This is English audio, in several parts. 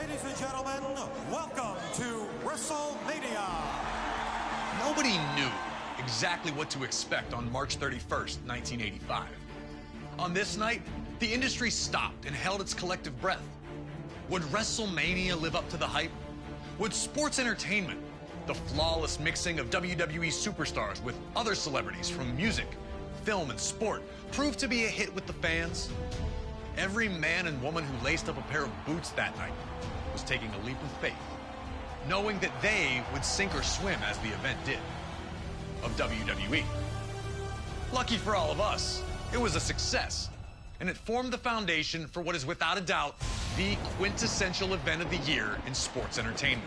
Ladies and gentlemen, welcome to WrestleMania. Nobody knew exactly what to expect on March 31st, 1985. On this night, the industry stopped and held its collective breath. Would WrestleMania live up to the hype? Would sports entertainment, the flawless mixing of WWE superstars with other celebrities from music, film, and sport, prove to be a hit with the fans? Every man and woman who laced up a pair of boots that night was taking a leap of faith, knowing that they would sink or swim as the event did, of WWE. Lucky for all of us, it was a success, and it formed the foundation for what is without a doubt the quintessential event of the year in sports entertainment.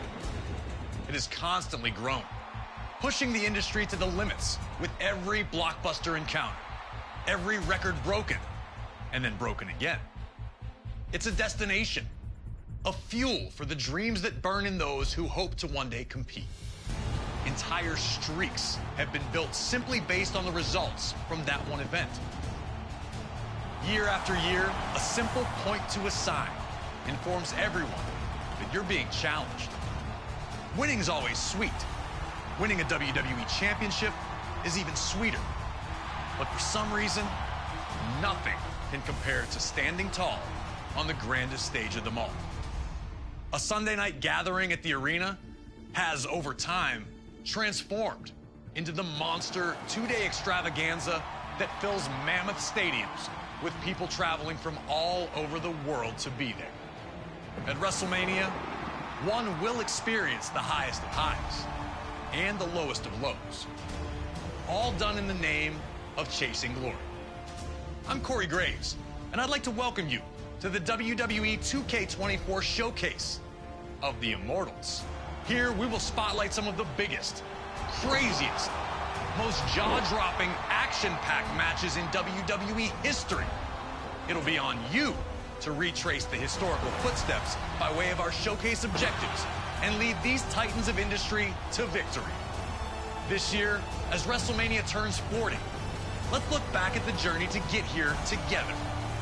It has constantly grown, pushing the industry to the limits with every blockbuster encounter, every record broken, and then broken again. It's a destination, a fuel for the dreams that burn in those who hope to one day compete. Entire streaks have been built simply based on the results from that one event. Year after year, a simple point to a sign informs everyone that you're being challenged. Winning's always sweet. Winning a WWE championship is even sweeter. But for some reason, nothing can compare to standing tall on the grandest stage of them all. A Sunday night gathering at the arena has, over time, transformed into the monster two-day extravaganza that fills mammoth stadiums with people traveling from all over the world to be there. At WrestleMania, one will experience the highest of highs and the lowest of lows, all done in the name of chasing glory. I'm Corey Graves, and I'd like to welcome you to the WWE 2K24 showcase of the Immortals. Here, we will spotlight some of the biggest, craziest, most jaw-dropping, action-packed matches in WWE history. It'll be on you to retrace the historical footsteps by way of our showcase objectives and lead these titans of industry to victory. This year, as WrestleMania turns 40, let's look back at the journey to get here together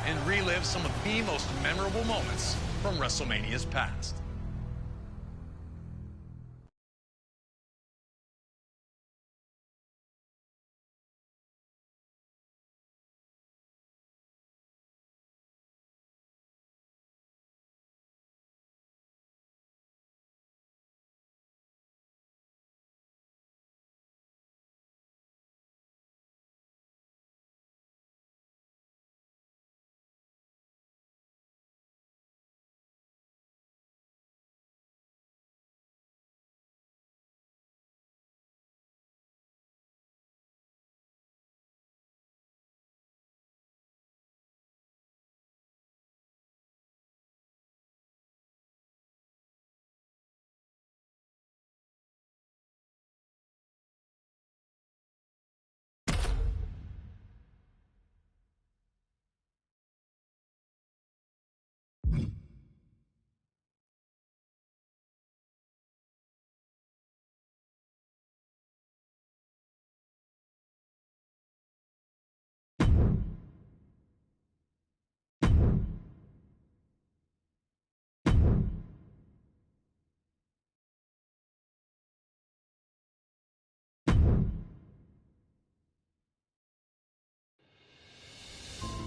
and relive some of the most memorable moments from WrestleMania's past.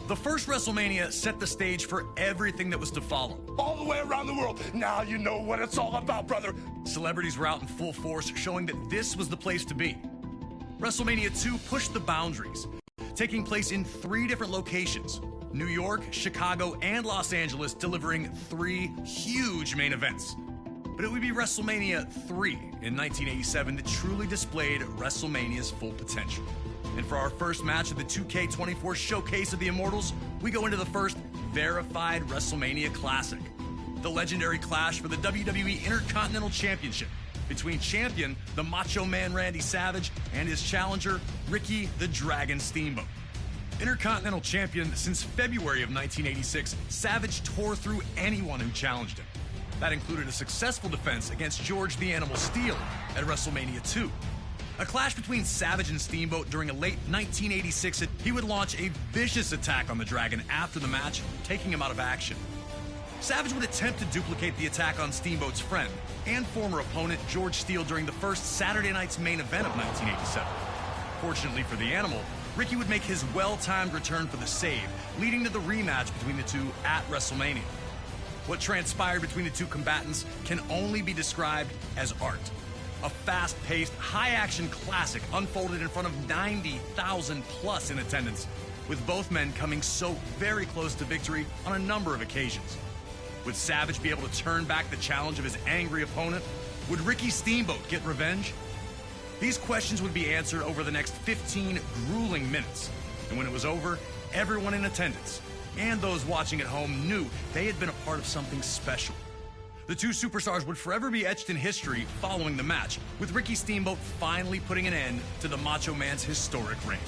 The first WrestleMania set the stage for everything that was to follow. All the way around the world. Now you know what it's all about, brother. Celebrities were out in full force, showing that this was the place to be. WrestleMania 2 pushed the boundaries, taking place in 3 different locations: New York, Chicago, and Los Angeles, delivering 3 huge main events. But it would be WrestleMania 3 in 1987 that truly displayed WrestleMania's full potential. And for our first match of the 2K24 showcase of the Immortals, we go into the first verified WrestleMania Classic, the legendary clash for the WWE Intercontinental Championship between champion, the Macho Man Randy Savage, and his challenger, Ricky the Dragon Steamboat. Intercontinental Champion since February of 1986, Savage tore through anyone who challenged him. That included a successful defense against George the Animal Steele at WrestleMania 2. A clash between Savage and Steamboat during a late 1986, he would launch a vicious attack on the Dragon after the match, taking him out of action. Savage would attempt to duplicate the attack on Steamboat's friend and former opponent George Steele during the first Saturday night's main event of 1987. Fortunately for the Animal, Ricky would make his well-timed return for the save, leading to the rematch between the two at WrestleMania. What transpired between the two combatants can only be described as art. A fast-paced, high-action classic unfolded in front of 90,000 plus in attendance, with both men coming so very close to victory on a number of occasions. Would Savage be able to turn back the challenge of his angry opponent? Would Ricky Steamboat get revenge? These questions would be answered over the next 15 grueling minutes. And when it was over, everyone in attendance and those watching at home knew they had been a part of something special. The two superstars would forever be etched in history following the match, with Ricky Steamboat finally putting an end to the Macho Man's historic reign.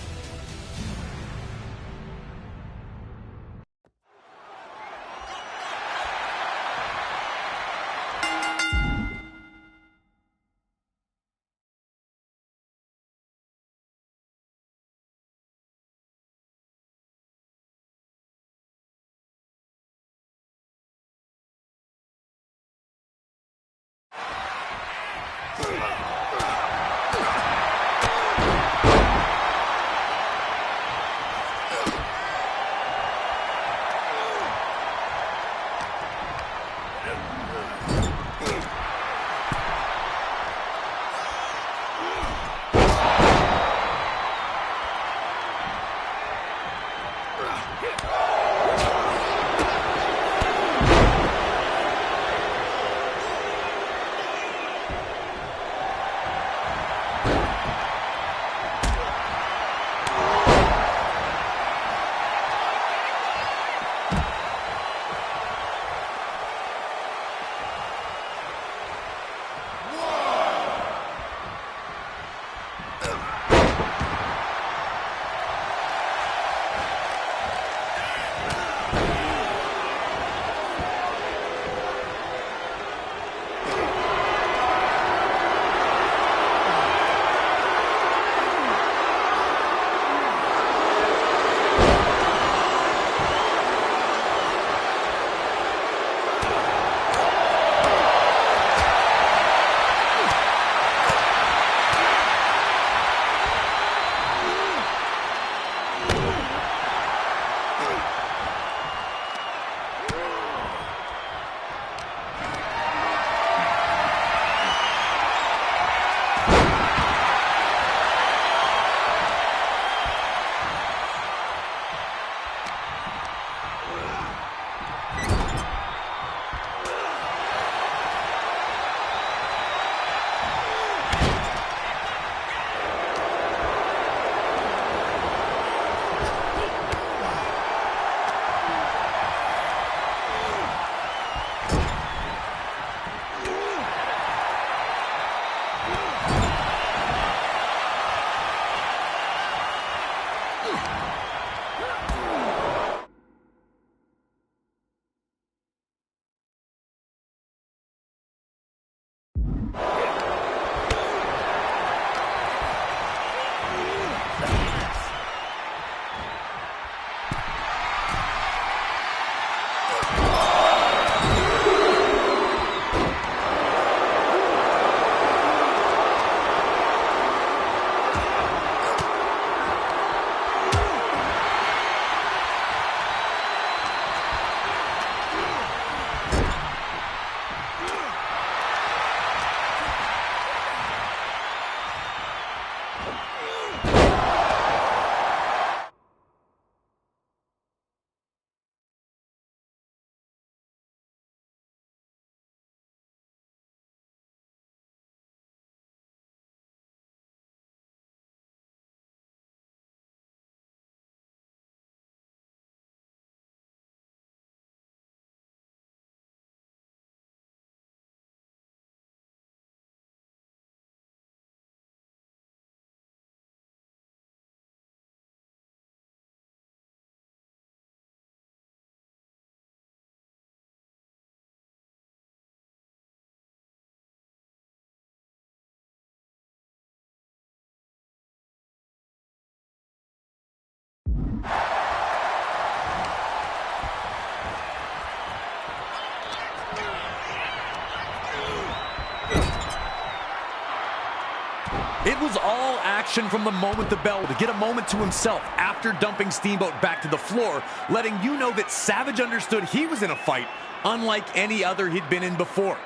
It was all action from the moment the bell to get a moment to himself after dumping Steamboat back to the floor, letting you know that Savage understood he was in a fight unlike any other he'd been in before.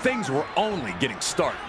Things were only getting started.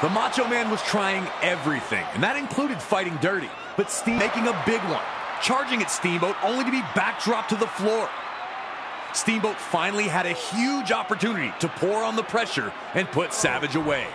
The Macho Man was trying everything, and that included fighting dirty, but making a big one, charging at Steamboat only to be backdropped to the floor. Steamboat finally had a huge opportunity to pour on the pressure and put Savage away.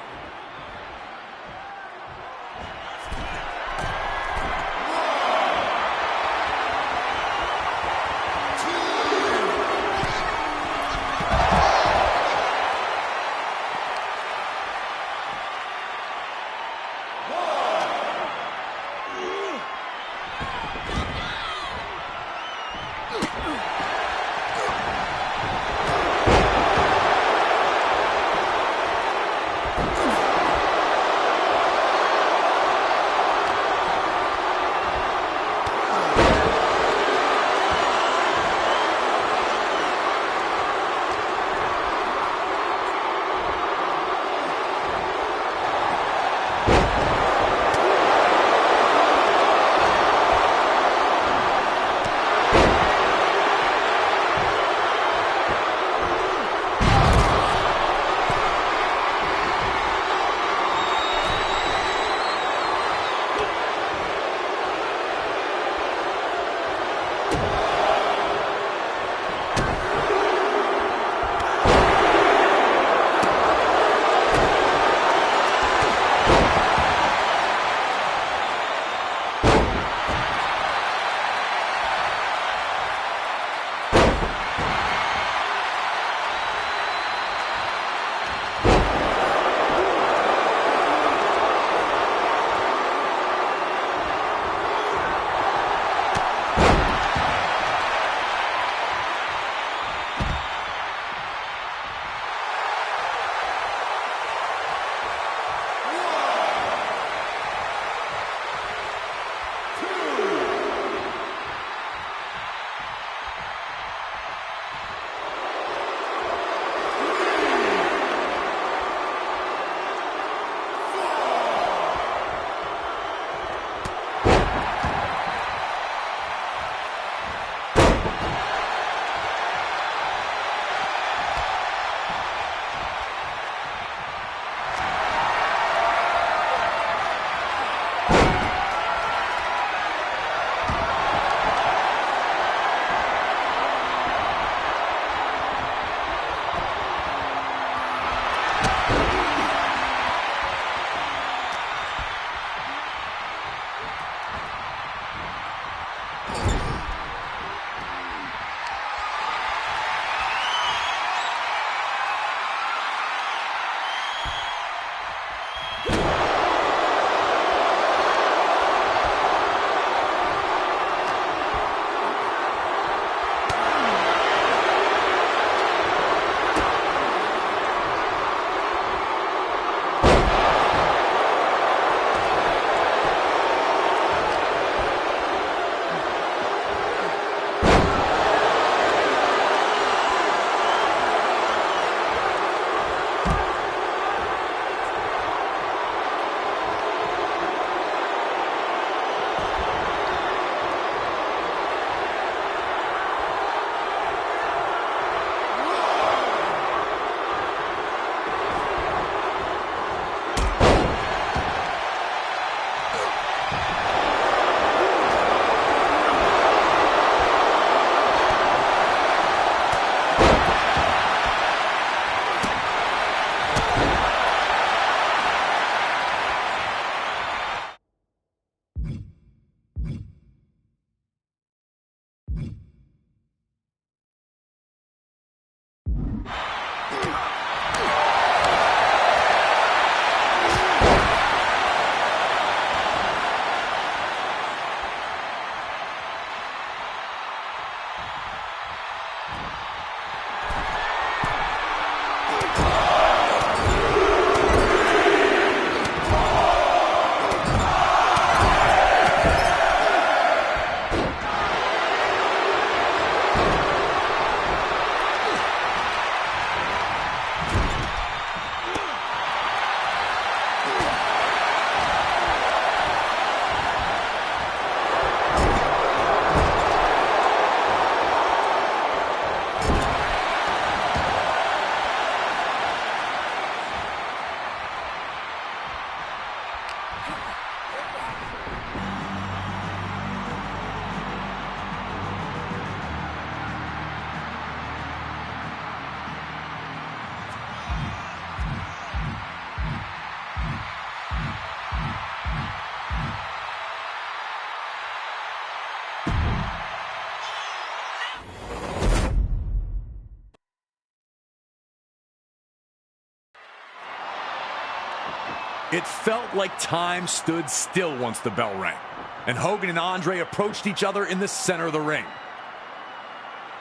It felt like time stood still once the bell rang, and Hogan and Andre approached each other in the center of the ring.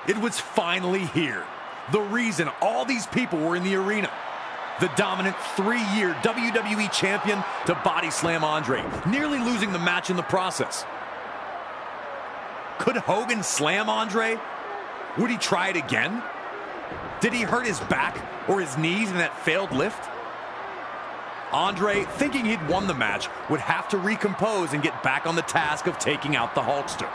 It was finally here, the reason all these people were in the arena. The dominant 3-year WWE champion to body slam Andre, nearly losing the match in the process. Could Hogan slam Andre? Would he try it again? Did he hurt his back or his knees in that failed lift? Andre, thinking he'd won the match, would have to recompose and get back on the task of taking out the Hulkster.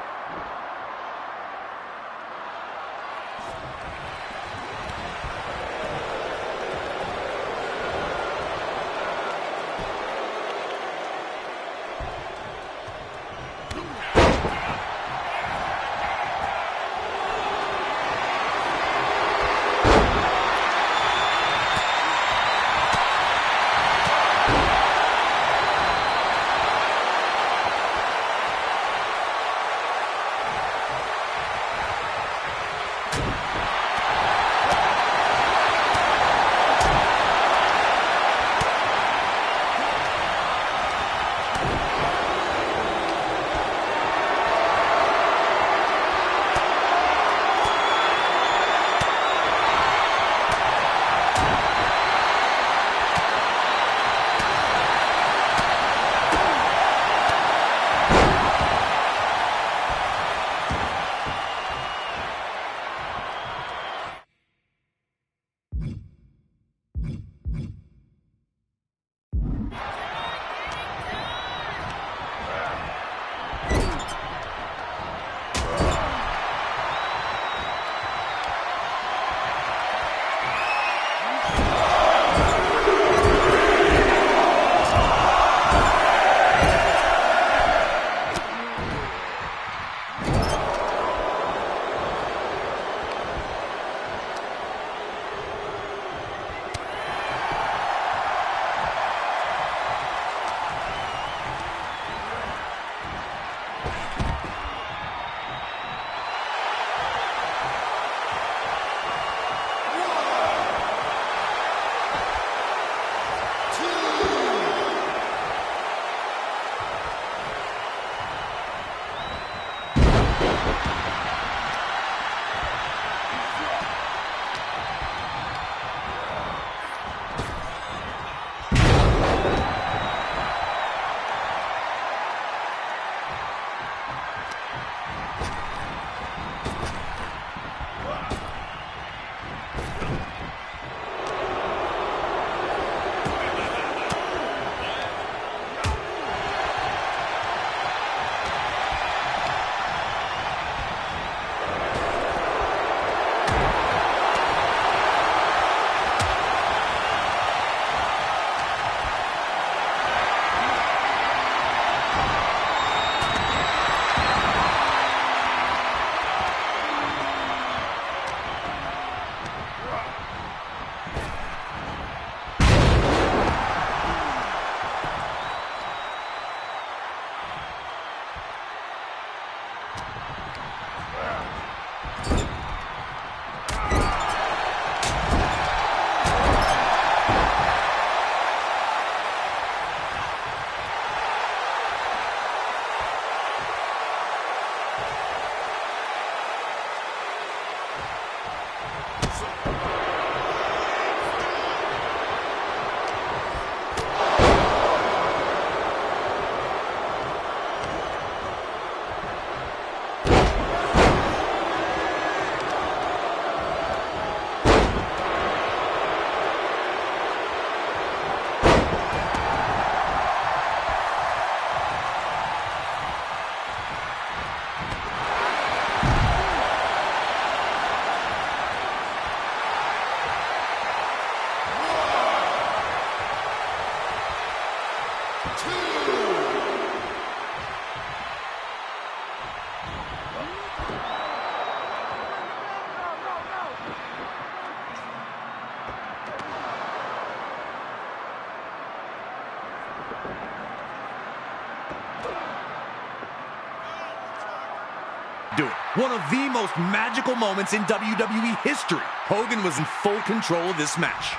One of the most magical moments in WWE history. Hogan was in full control of this match.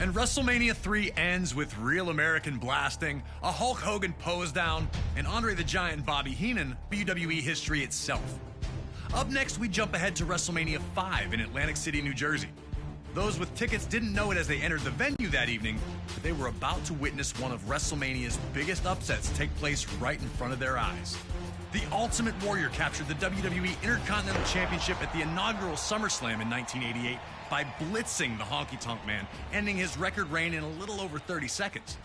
And WrestleMania 3 ends with real American blasting, a Hulk Hogan pose down, and Andre the Giant and Bobby Heenan, WWE history itself. Up next, we jump ahead to WrestleMania 5 in Atlantic City, New Jersey. Those with tickets didn't know it as they entered the venue that evening, but they were about to witness one of WrestleMania's biggest upsets take place right in front of their eyes. The Ultimate Warrior captured the WWE Intercontinental Championship at the inaugural SummerSlam in 1988 by blitzing the Honky Tonk Man, ending his record reign in a little over 30 seconds.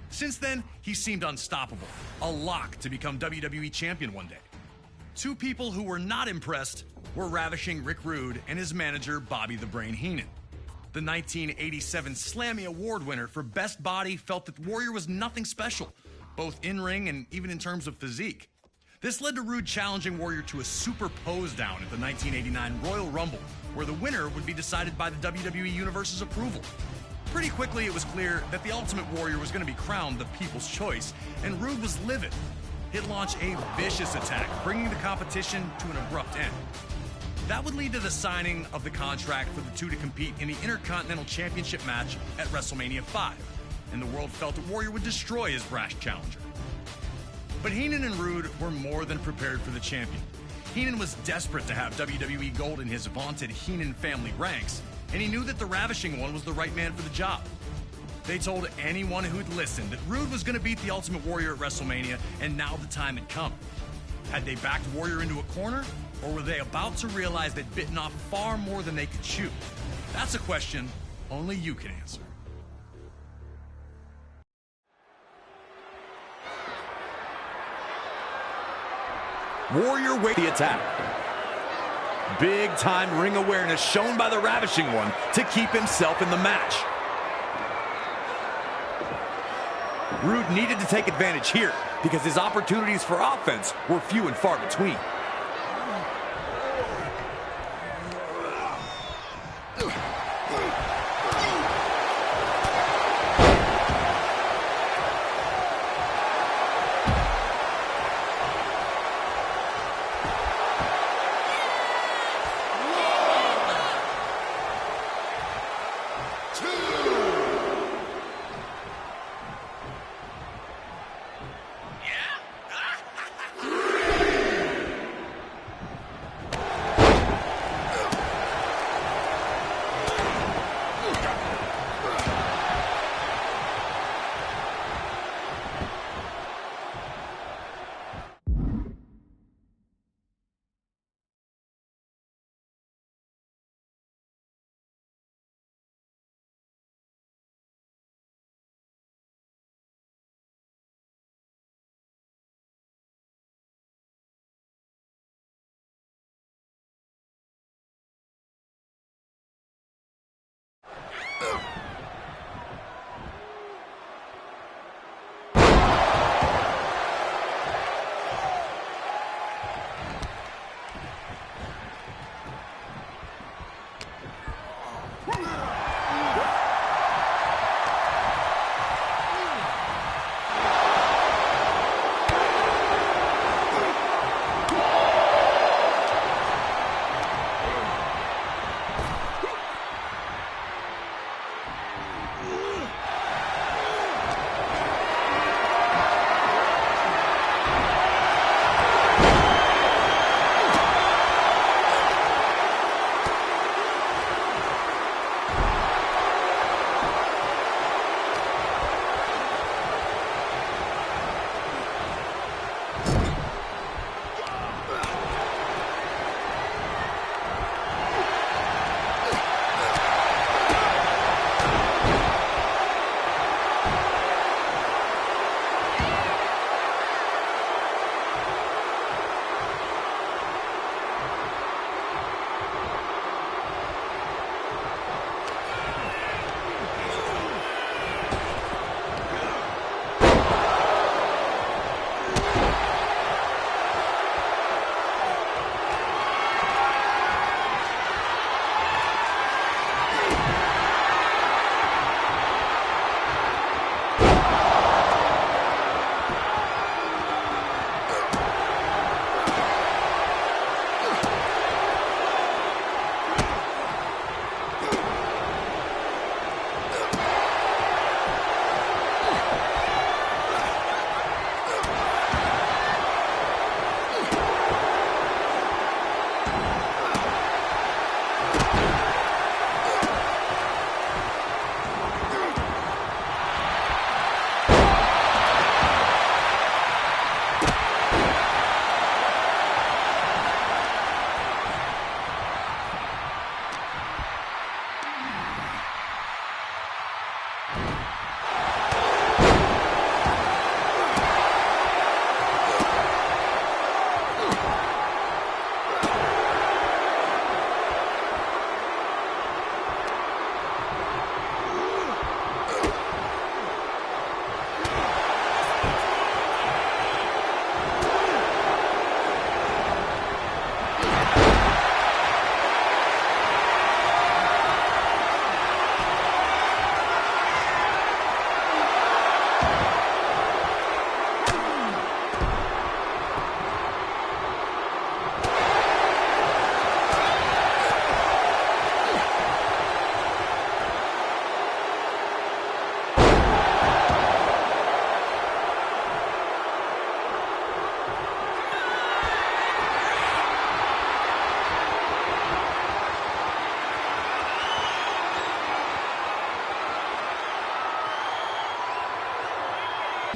Since then, he seemed unstoppable, a lock to become WWE Champion one day. Two people who were not impressed were ravishing Rick Rude and his manager, Bobby the Brain Heenan. The 1987 Slammy Award winner for Best Body felt that Warrior was nothing special, both in-ring and even in terms of physique. This led to Rude challenging Warrior to a super pose down at the 1989 Royal Rumble, where the winner would be decided by the WWE Universe's approval. Pretty quickly, it was clear that the Ultimate Warrior was going to be crowned the people's choice, and Rude was livid. He'd launch a vicious attack, bringing the competition to an abrupt end. That would lead to the signing of the contract for the two to compete in the Intercontinental Championship match at WrestleMania 5, and the world felt that Warrior would destroy his brash challenger. But Heenan and Rude were more than prepared for the champion. Heenan was desperate to have WWE Gold in his vaunted Heenan family ranks, and he knew that the Ravishing One was the right man for the job. They told anyone who'd listened that Rude was going to beat the Ultimate Warrior at WrestleMania, and now the time had come. Had they backed Warrior into a corner, or were they about to realize they'd bitten off far more than they could chew? That's a question only you can answer. Warrior waits the attack. Big time ring awareness shown by the Ravishing One to keep himself in the match. Rude needed to take advantage here because his opportunities for offense were few and far between.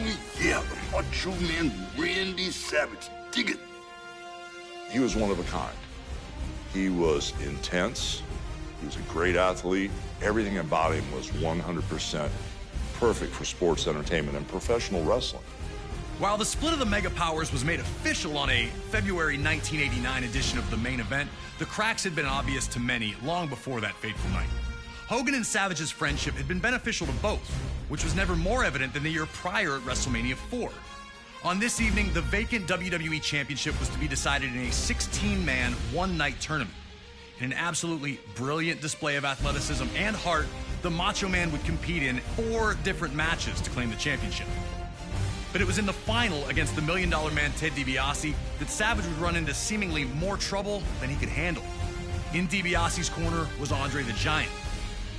me? Yeah, the Macho Man Randy Savage. Dig it. He was one of a kind. He was intense. He was a great athlete. Everything about him was 100% perfect for sports entertainment and professional wrestling. While the split of the Mega Powers was made official on a February 1989 edition of the Main Event, the cracks had been obvious to many long before that fateful night. Hogan and Savage's friendship had been beneficial to both, which was never more evident than the year prior at WrestleMania 4. On this evening, the vacant WWE Championship was to be decided in a 16-man, one-night tournament. In an absolutely brilliant display of athleticism and heart, the Macho Man would compete in 4 different matches to claim the championship. But it was in the final against the $1 Million Man Ted DiBiase that Savage would run into seemingly more trouble than he could handle. In DiBiase's corner was Andre the Giant.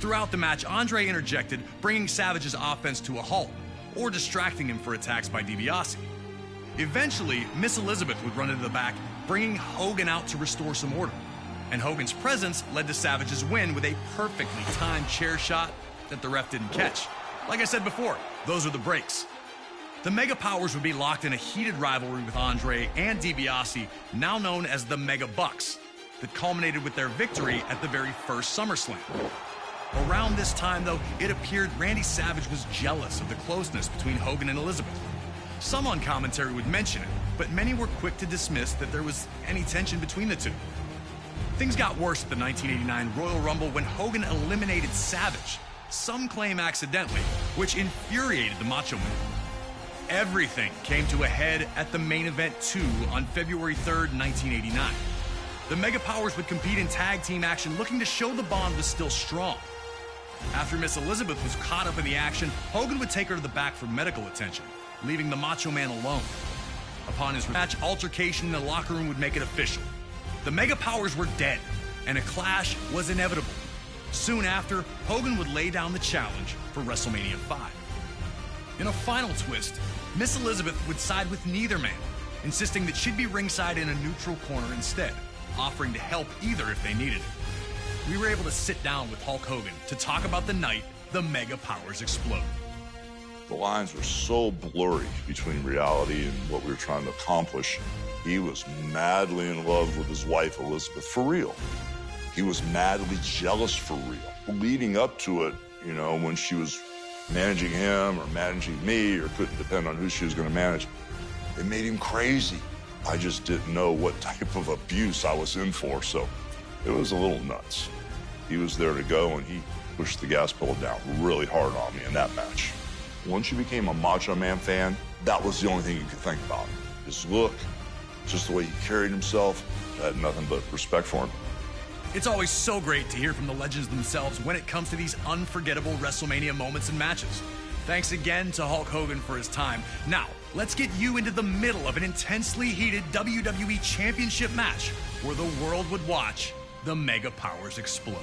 Throughout the match, Andre interjected, bringing Savage's offense to a halt, or distracting him for attacks by DiBiase. Eventually, Miss Elizabeth would run into the back, bringing Hogan out to restore some order. And Hogan's presence led to Savage's win with a perfectly timed chair shot that the ref didn't catch. Like I said before, those are the breaks. The Mega Powers would be locked in a heated rivalry with Andre and DiBiase, now known as the Mega Bucks, that culminated with their victory at the very first SummerSlam. Around this time, though, it appeared Randy Savage was jealous of the closeness between Hogan and Elizabeth. Some on commentary would mention it, but many were quick to dismiss that there was any tension between the two. Things got worse at the 1989 Royal Rumble when Hogan eliminated Savage, some claim accidentally, which infuriated the Macho Man. Everything came to a head at the Main Event 2 on February 3rd, 1989. The Mega Powers would compete in tag team action, looking to show the bond was still strong. After Miss Elizabeth was caught up in the action, Hogan would take her to the back for medical attention, leaving the Macho Man alone. Upon his match, altercation in the locker room would make it official. The Mega Powers were dead, and a clash was inevitable. Soon after, Hogan would lay down the challenge for WrestleMania 5. In a final twist, Miss Elizabeth would side with neither man, insisting that she'd be ringside in a neutral corner instead, offering to help either if they needed it. We were able to sit down with Hulk Hogan to talk about the night the Mega Powers exploded. The lines were so blurry between reality and what we were trying to accomplish. He was madly in love with his wife, Elizabeth, for real. He was madly jealous for real. Leading up to it, you know, when she was managing him or managing me or couldn't depend on who she was going to manage, it made him crazy. I just didn't know what type of abuse I was in for, so it was a little nuts. He was there to go, and he pushed the gas pedal down really hard on me in that match. Once you became a Macho Man fan, that was the only thing you could think about. His look, just the way he carried himself. I had nothing but respect for him. It's always so great to hear from the legends themselves when it comes to these unforgettable WrestleMania moments and matches. Thanks again to Hulk Hogan for his time. Now, let's get you into the middle of an intensely heated WWE Championship match where the world would watch the Mega Powers explode.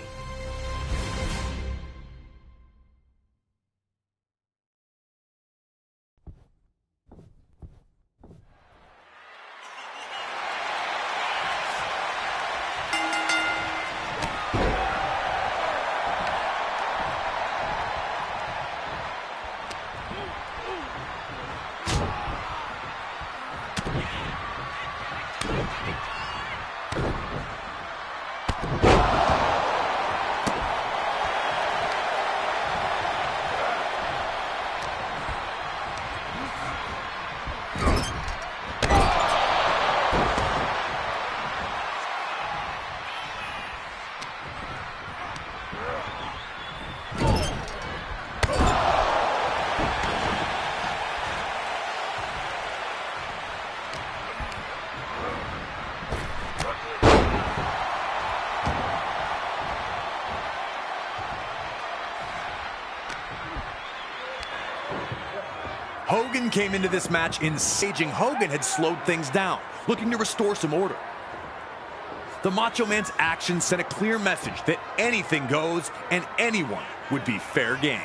Hogan came into this match in saging. Hogan had slowed things down, looking to restore some order. The Macho Man's actions sent a clear message that anything goes and anyone would be fair game.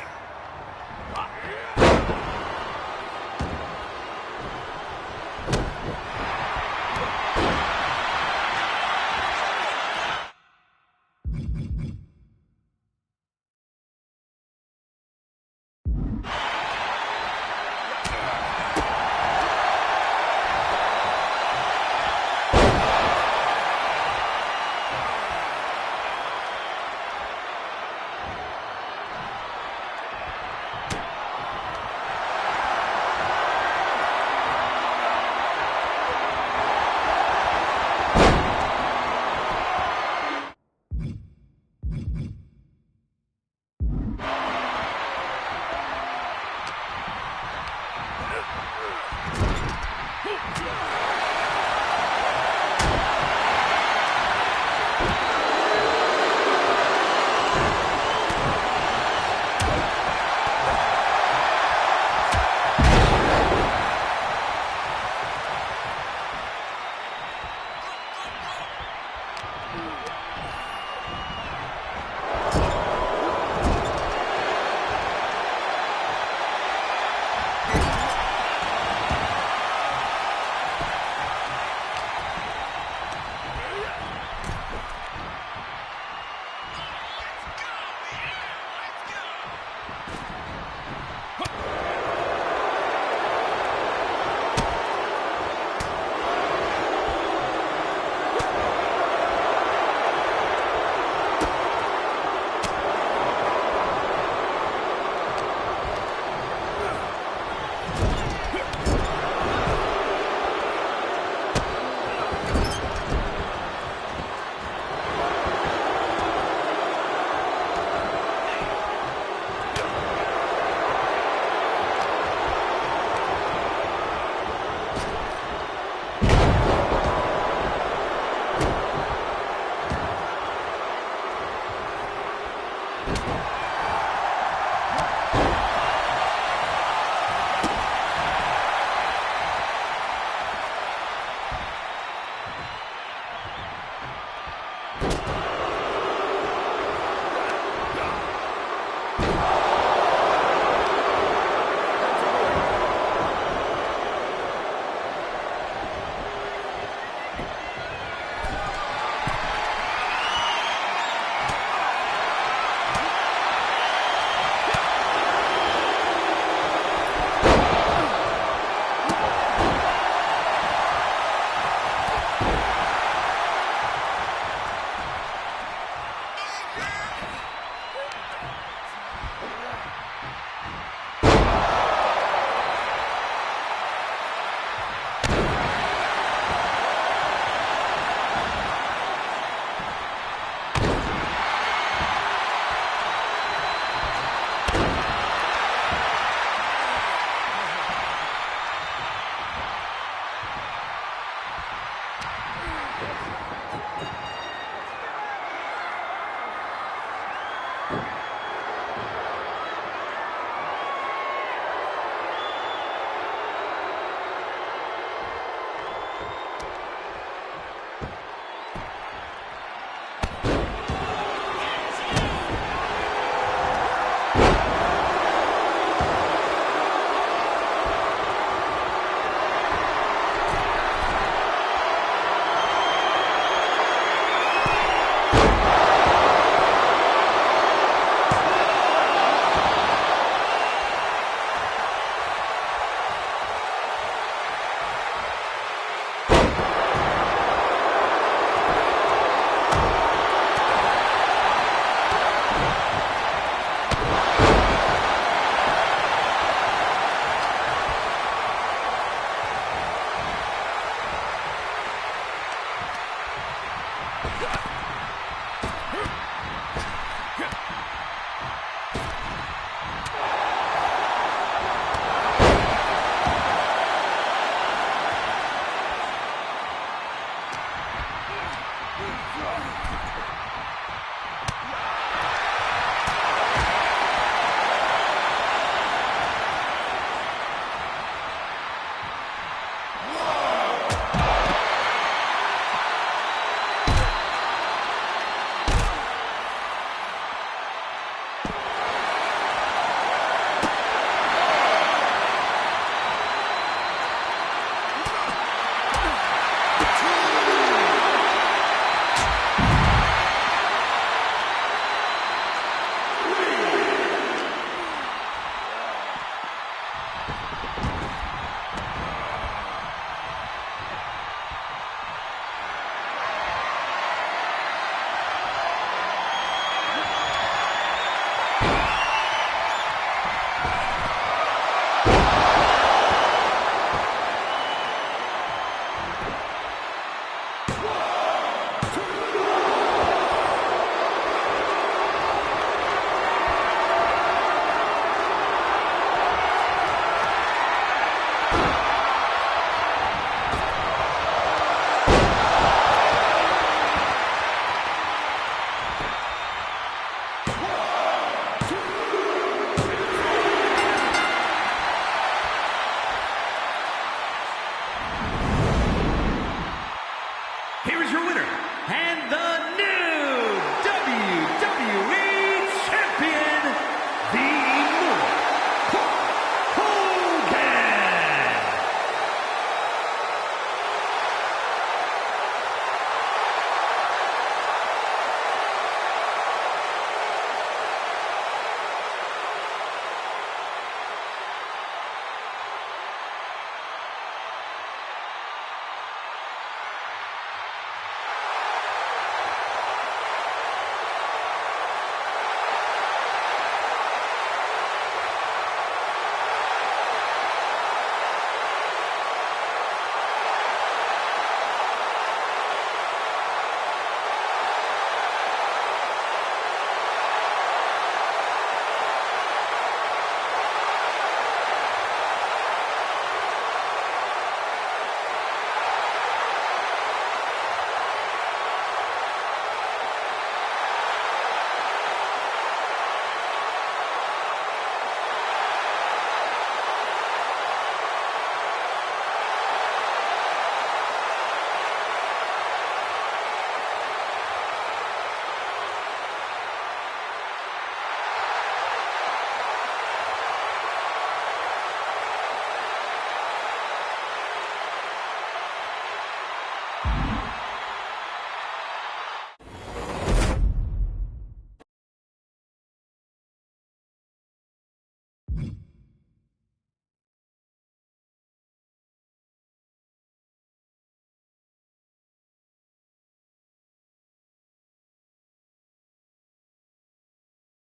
You